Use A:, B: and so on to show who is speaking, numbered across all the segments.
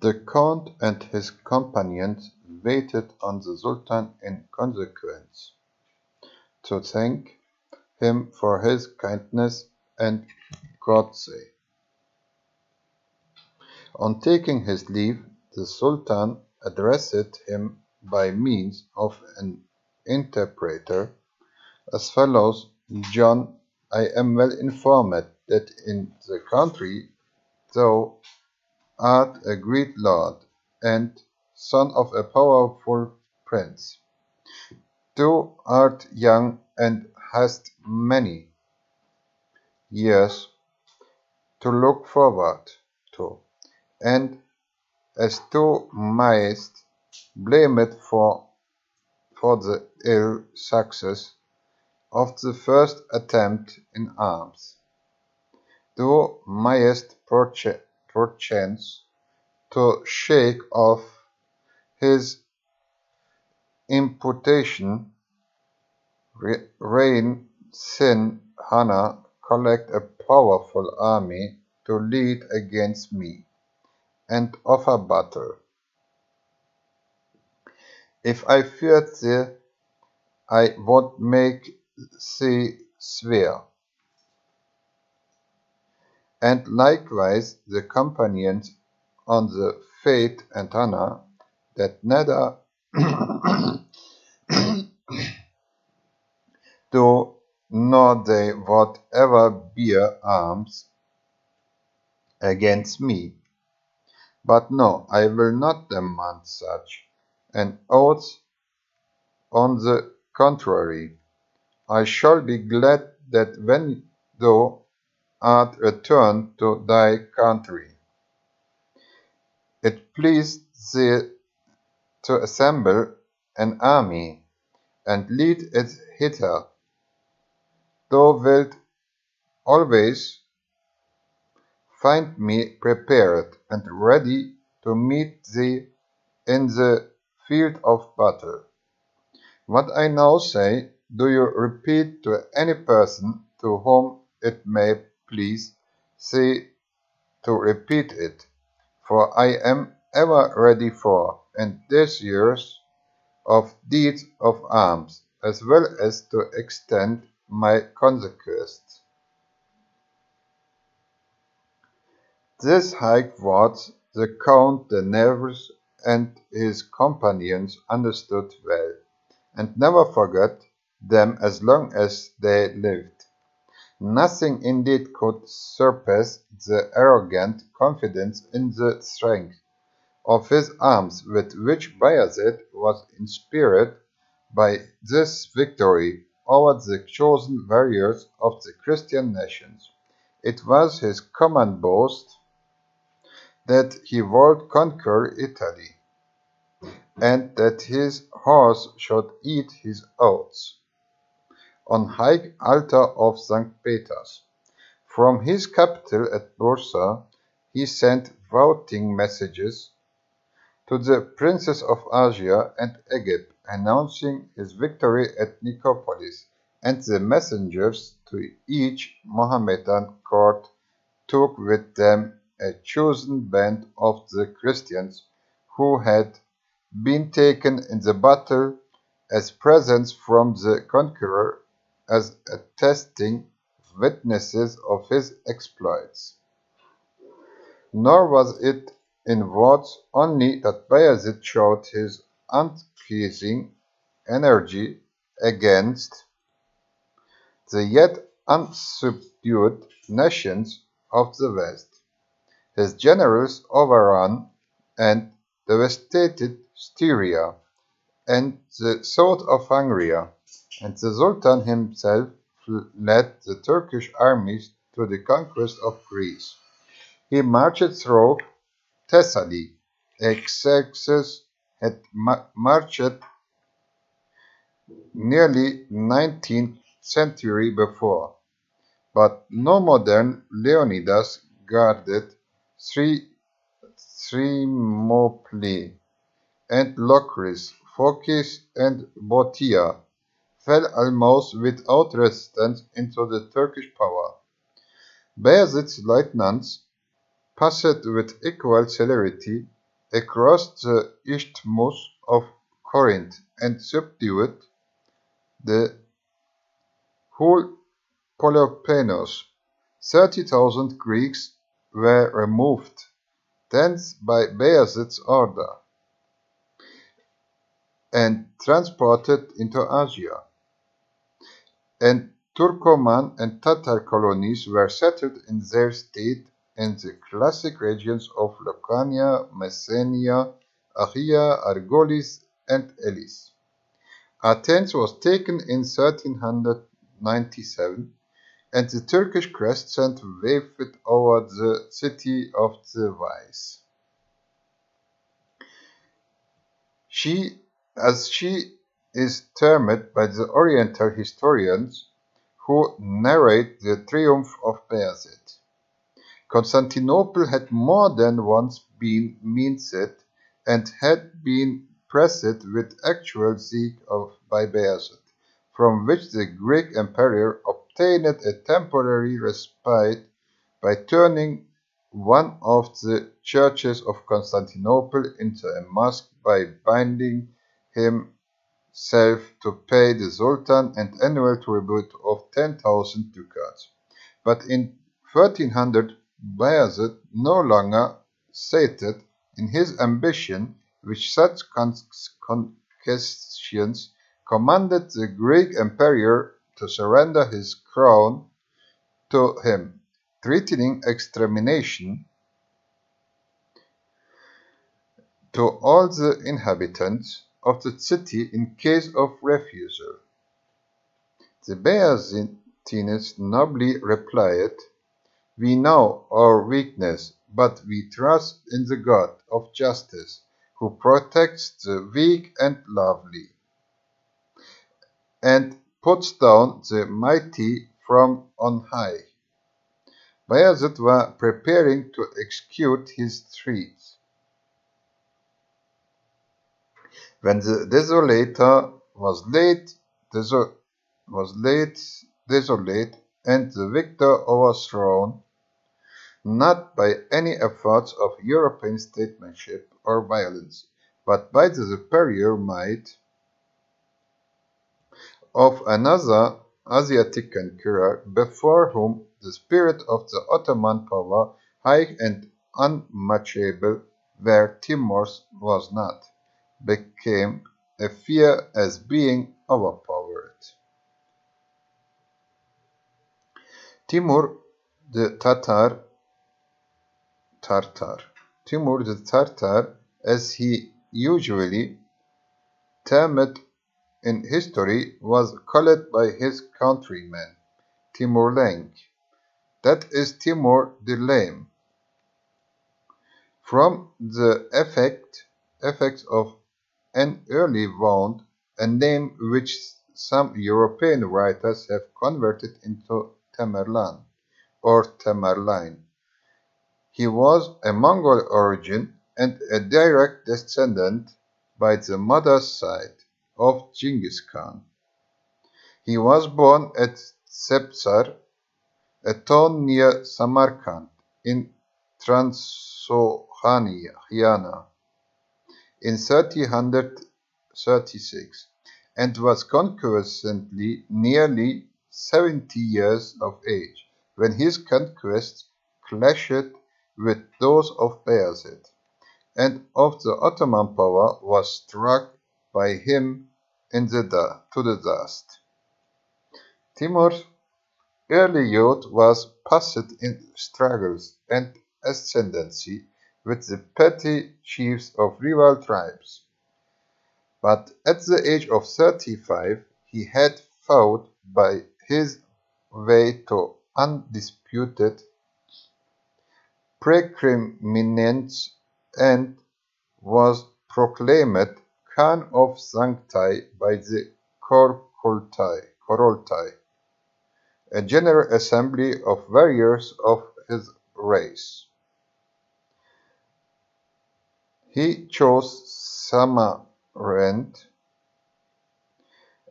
A: The Count and his companions waited on the Sultan in consequence, to thank him for his kindness and courtesy. On taking his leave, the Sultan addressed him by means of an interpreter as follows: John, I am well informed that in the country thou art a great lord, and son of a powerful prince. Thou art young and hast many years to look forward to, and as thou mayest blame it for the ill success of the first attempt in arms, thou mayest perchance to shake off his imputation, reign sin honor, collect a powerful army to lead against me, and offer battle. If I feared thee, I would make thee swear. And likewise the companions on the faith and honor that neither do nor they would ever bear arms against me. But no, I will not demand such an oath. On the contrary, I shall be glad that when thou art returned to thy country, it pleased thee to assemble an army and lead it hither. Thou wilt always find me prepared and ready to meet thee in the field of battle. What I now say, do you repeat to any person to whom it may please thee to repeat it, for I am ever ready for and desirous of deeds of arms, as well as to extend my conquests. These high words the Count de Nevers and his companions understood well, and never forgot them as long as they lived. Nothing indeed could surpass the arrogant confidence in the strength of his arms with which Bayezid was inspired by this victory over the chosen warriors of the Christian nations. It was his common boast that he would conquer Italy, and that his horse should eat his oats on high altar of St. Peter's. From his capital at Bursa he sent vouching messages to the princes of Asia and Egypt, announcing his victory at Nicopolis, and the messengers to each Mohammedan court took with them a chosen band of the Christians who had been taken in the battle as presents from the conqueror, as attesting witnesses of his exploits. Nor was it in words only that Bayezid showed his unceasing energy against the yet unsubdued nations of the West. His generals overran and devastated Styria and the south of Hungary, and the Sultan himself led the Turkish armies to the conquest of Greece. He marched through Thessaly. Xerxes had marched nearly 19th century before, but no modern Leonidas guarded Thermopylae and Locris, Phocis and Boeotia fell almost without resistance into the Turkish power. Bayezid's lieutenants passed with equal celerity across the Isthmus of Corinth and subdued the whole Peloponnesus. 30,000 Greeks were removed thence by Bayezid's order and transported into Asia, and Turkoman and Tatar colonies were settled in their stead in the classic regions of Lucania, Messenia, Achaea, Argolis, and Elis. Athens was taken in 1397, and the Turkish crescent waved over the city of the Wise. As she is termed by the Oriental historians who narrate the triumph of Bayezid. Constantinople had more than once been minced and had been pressed with actual siege by Bayezid, from which the Greek emperor obtained a temporary respite by turning one of the churches of Constantinople into a mosque by binding himself to pay the Sultan an annual tribute of 10,000 ducats. But in 1300, Bayezid, no longer sated in his ambition with such conquests, commanded the Greek emperor to surrender his crown to him, threatening extermination to all the inhabitants of the city in case of refusal. The Bayezidines nobly replied, "We know our weakness, but we trust in the God of justice, who protects the weak and lovely, and puts down the mighty from on high." Bayezid was preparing to execute his threats when the desolator was laid desolate and the victor overthrown, not by any efforts of European statesmanship or violence, but by the superior might of another Asiatic conqueror, before whom the spirit of the Ottoman power, high and unmatchable where Timur's was not, became a fear as being overpowered. Timur the Tartar, as he usually termed in history, was called by his countrymen Timur Lenk, that is Timur the Lame, from the effects of an early wound, a name which some European writers have converted into Tamerlan or Tamerlane. He was a Mongol origin and a direct descendant by the mother's side of Genghis Khan. He was born at Sepsar, a town near Samarkand in Transylvania, in 1336, and was consequently nearly 70 years of age when his conquests clashed with those of Bayezid, and of the Ottoman power was struck by him to the dust. Timur's early youth was passed in struggles and ascendancy with the petty chiefs of rival tribes, but at the age of 35 he had fought by his way to undisputed preeminence and was proclaimed Khan of Sanctai by the Koroltai, a general assembly of warriors of his race. He chose Samarkand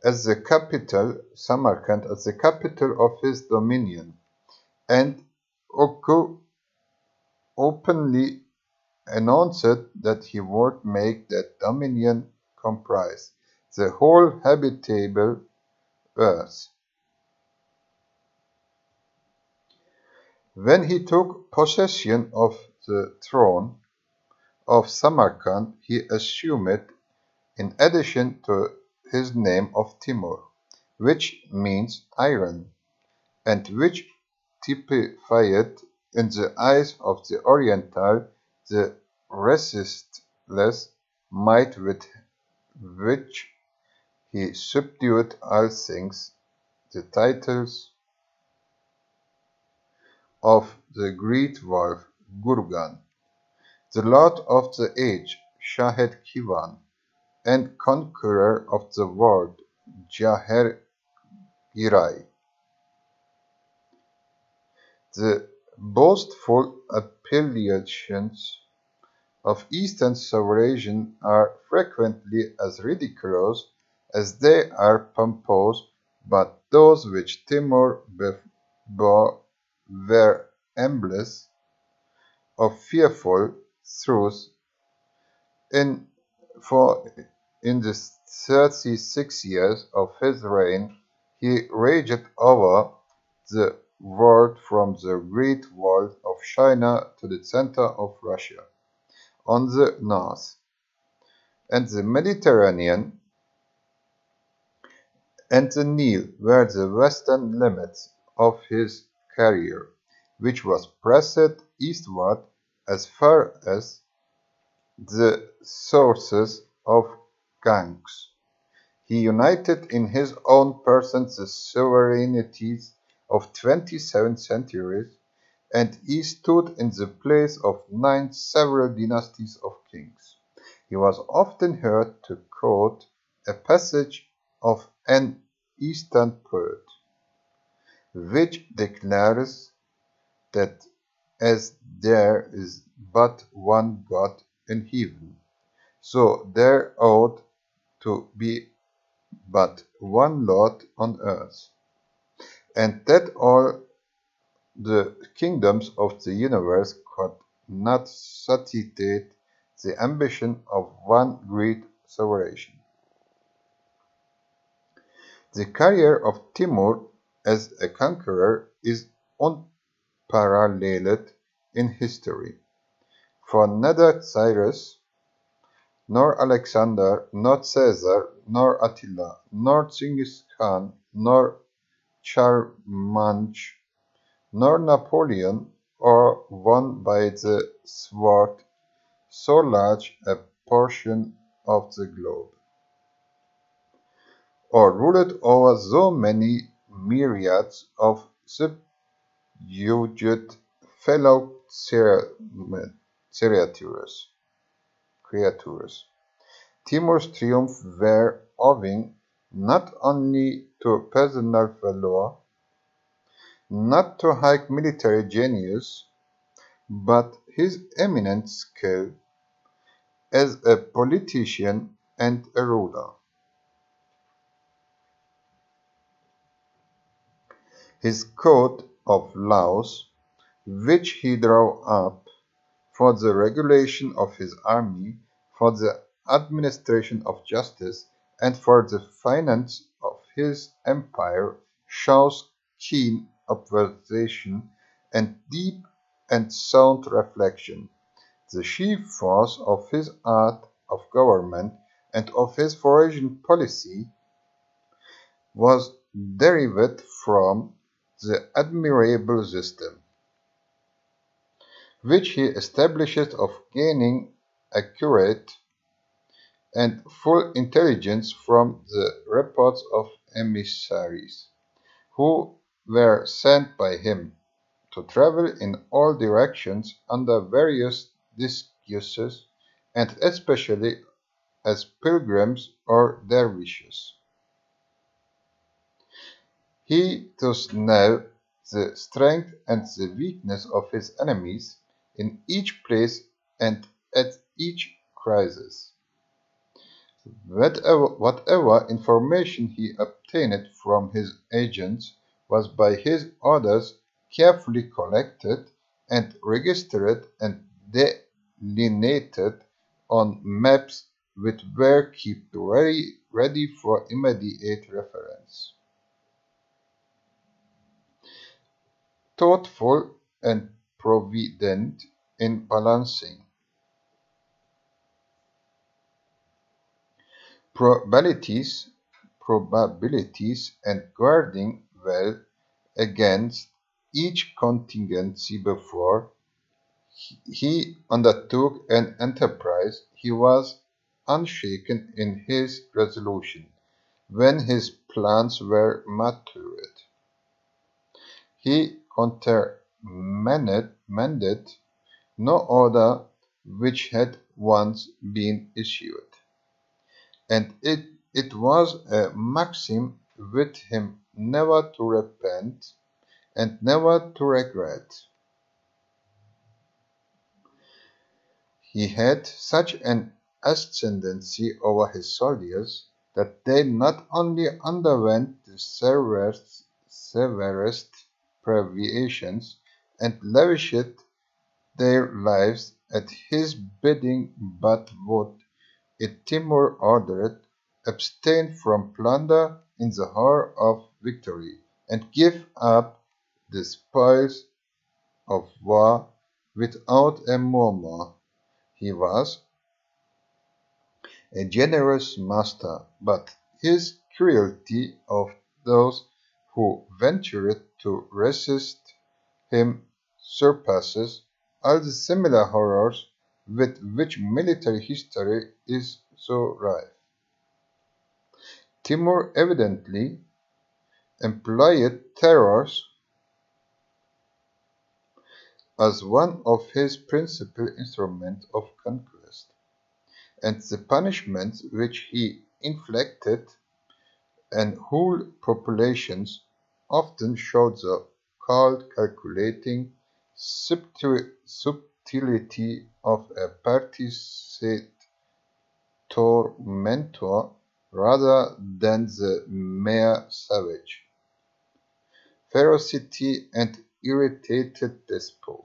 A: as the capital of his dominion, and openly announced that he would make that dominion comprise the whole habitable earth. When he took possession of the throne of Samarkand, he assumed, in addition to his name of Timur, which means iron, and which typified in the eyes of the Oriental the resistless might with which he subdued all things, the titles of the great wolf Gurgan, the Lord of the Age Shahed Kivan, and conqueror of the world Jaher Girai. The boastful appellations of Eastern sovereign are frequently as ridiculous as they are pompous, but those which Timur bore were emblems of fearful truth. For in the 36 years of his reign he raged over the world from the Great Wall of China to the center of Russia on the north, and the Mediterranean and the Nile were the western limits of his career, which was pressed eastward as far as the sources of Ganges. He united in his own person the sovereignties of 27 centuries, and he stood in the place of 9 several dynasties of kings. He was often heard to quote a passage of an Eastern poet, which declares that as there is but one God in heaven, so there ought to be but one Lord on earth, and that all the kingdoms of the universe could not satiate the ambition of one great sovereign. The career of Timur as a conqueror is unparalleled in history, for neither Cyrus, nor Alexander, nor Caesar, nor Attila, nor Genghis Khan, nor Charlemagne, nor Napoleon, or won by the sword so large a portion of the globe, or ruled over so many myriads of subjugated fellow creatures. Timur's triumph were owing not only to personal valor, not to high military genius, but his eminent skill as a politician and a ruler. His code of laws, which he drew up for the regulation of his army, for the administration of justice, and for the finance of his empire, shows keen observation and deep and sound reflection. The chief force of his art of government and of his foreign policy was derived from the admirable system which he established of gaining accurate and full intelligence from the reports of emissaries, who were sent by him to travel in all directions under various disguises, and especially as pilgrims or dervishes. He thus knew the strength and the weakness of his enemies in each place and at each crisis. Whatever information he obtained from his agents was by his orders carefully collected and registered, and delineated on maps which were kept ready for immediate reference. Thoughtful and provident in balancing probabilities and guarding well against each contingency before he undertook an enterprise. He was unshaken in his resolution when his plans were matured. He countermanded no order which had once been issued, and it was a maxim with him never to repent and never to regret. He had such an ascendancy over his soldiers that they not only underwent the severest privations and lavished their lives at his bidding, but would, if Timur ordered, abstain from plunder in the hour of victory, and give up the spoils of war without a murmur. He was a generous master, but his cruelty of those who ventured to resist him surpasses all the similar horrors with which military history is so rife. Timur evidently employed terrors as one of his principal instruments of conquest, and the punishments which he inflicted on whole populations often showed the cold, calculating subtlety of a partisan tormentor rather than the mere savage ferocity and irritated despot.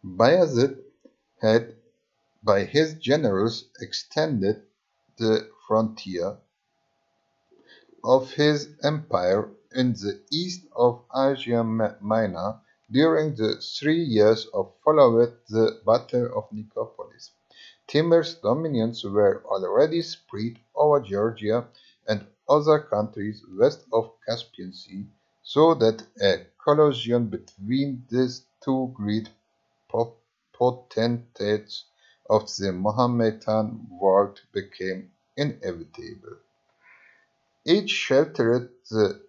A: Bayezid had by his generals extended the frontier of his empire in the east of Asia Minor during the 3 years of following the Battle of Nicopolis. Timur's dominions were already spread over Georgia and other countries west of Caspian Sea, so that a collision between these two great potentates of the Mohammedan world became inevitable. Each sheltered the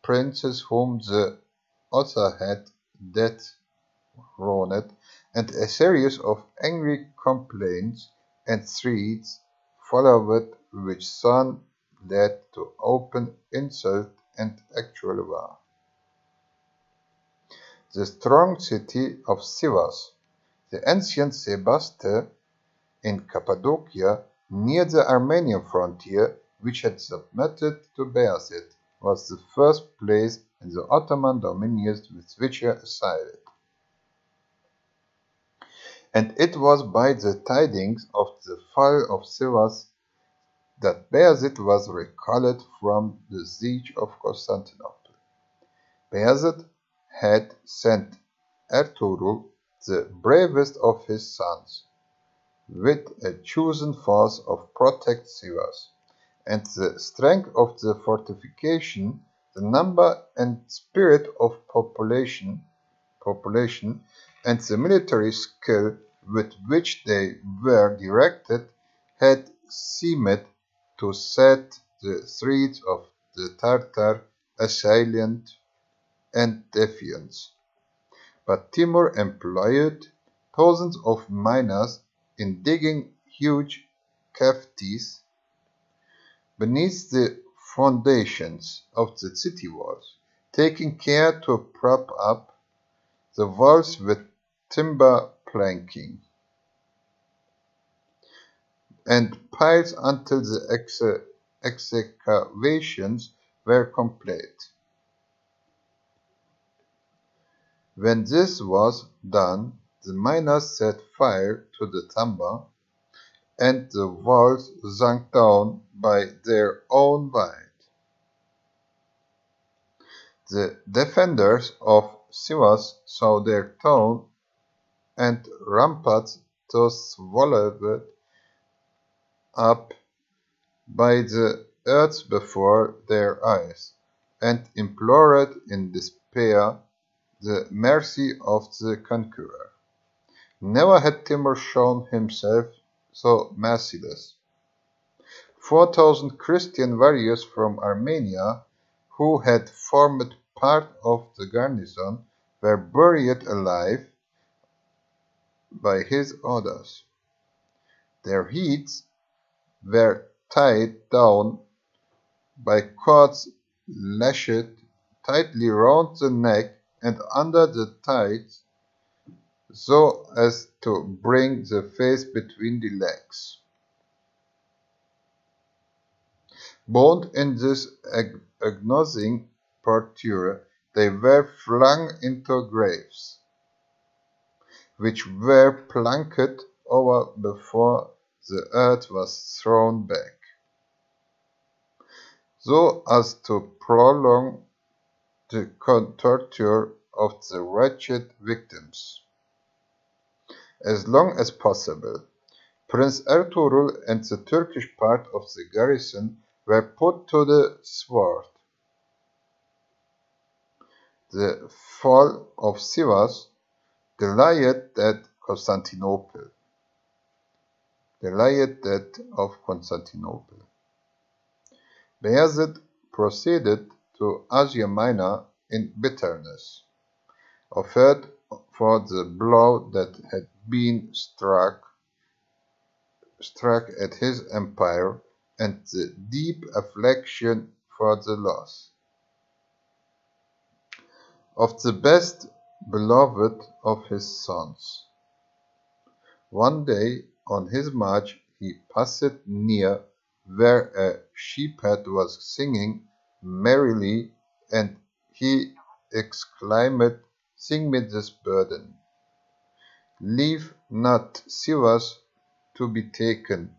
A: princes whom the other had dethroned, and a series of angry complaints and threats followed, which soon led to open insult and actual war. The strong city of Sivas, the ancient Sebaste in Cappadocia, near the Armenian frontier, which had submitted to Bayezid, was the first place in the Ottoman dominions with which he assailed. And it was by the tidings of the fall of Sivas that Bayezid was recalled from the siege of Constantinople. Bayezid had sent Ertugrul, the bravest of his sons, with a chosen force of protect Sivas, and the strength of the fortification, the number and spirit of population, and the military skill with which they were directed had seemed to set the threats of the Tartar assailant and defiance. But Timur employed thousands of miners in digging huge cavities beneath the foundations of the city walls, taking care to prop up the walls with timber planking and piles until the excavations were complete. When this was done, the miners set fire to the tomb, and the walls sank down by their own weight. The defenders of Sivas saw their town and ramparts thus swallowed up by the earth before their eyes, and implored in despair the mercy of the conqueror. Never had Timur shown himself so merciless. 4,000 Christian warriors from Armenia, who had formed part of the garrison, were buried alive by his orders. Their heads were tied down by cords lashed tightly round the neck and under the thighs, so as to bring the face between the legs. Bound in this agonizing torture, they were flung into graves, which were planked over before the earth was thrown back, so as to prolong the torture of the wretched victims as long as possible. Prince Ertuğrul and the Turkish part of the garrison were put to the sword. The fall of Sivas delayed that of Constantinople. Bayezid proceeded to Asia Minor in bitterness, offered for the blow that had been struck at his empire, and the deep affliction for the loss of the best beloved of his sons. One day on his march he passed near where a shepherd was singing merrily, and he exclaimed, "Sing me this burden. Leave not Sivas to be taken,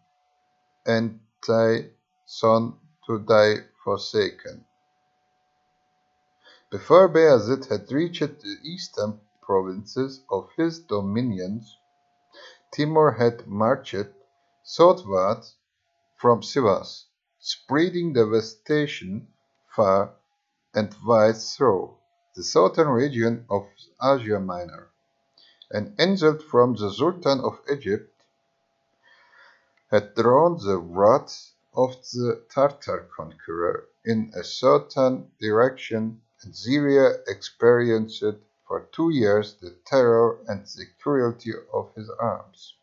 A: and thy son to die forsaken." Before Bayezid had reached the eastern provinces of his dominions, Timur had marched southwards from Sivas, spreading devastation far and wide through the southern region of Asia Minor. An insult from the Sultan of Egypt had drawn the wrath of the Tartar conqueror in a certain direction, and Syria experienced for 2 years the terror and the cruelty of his arms.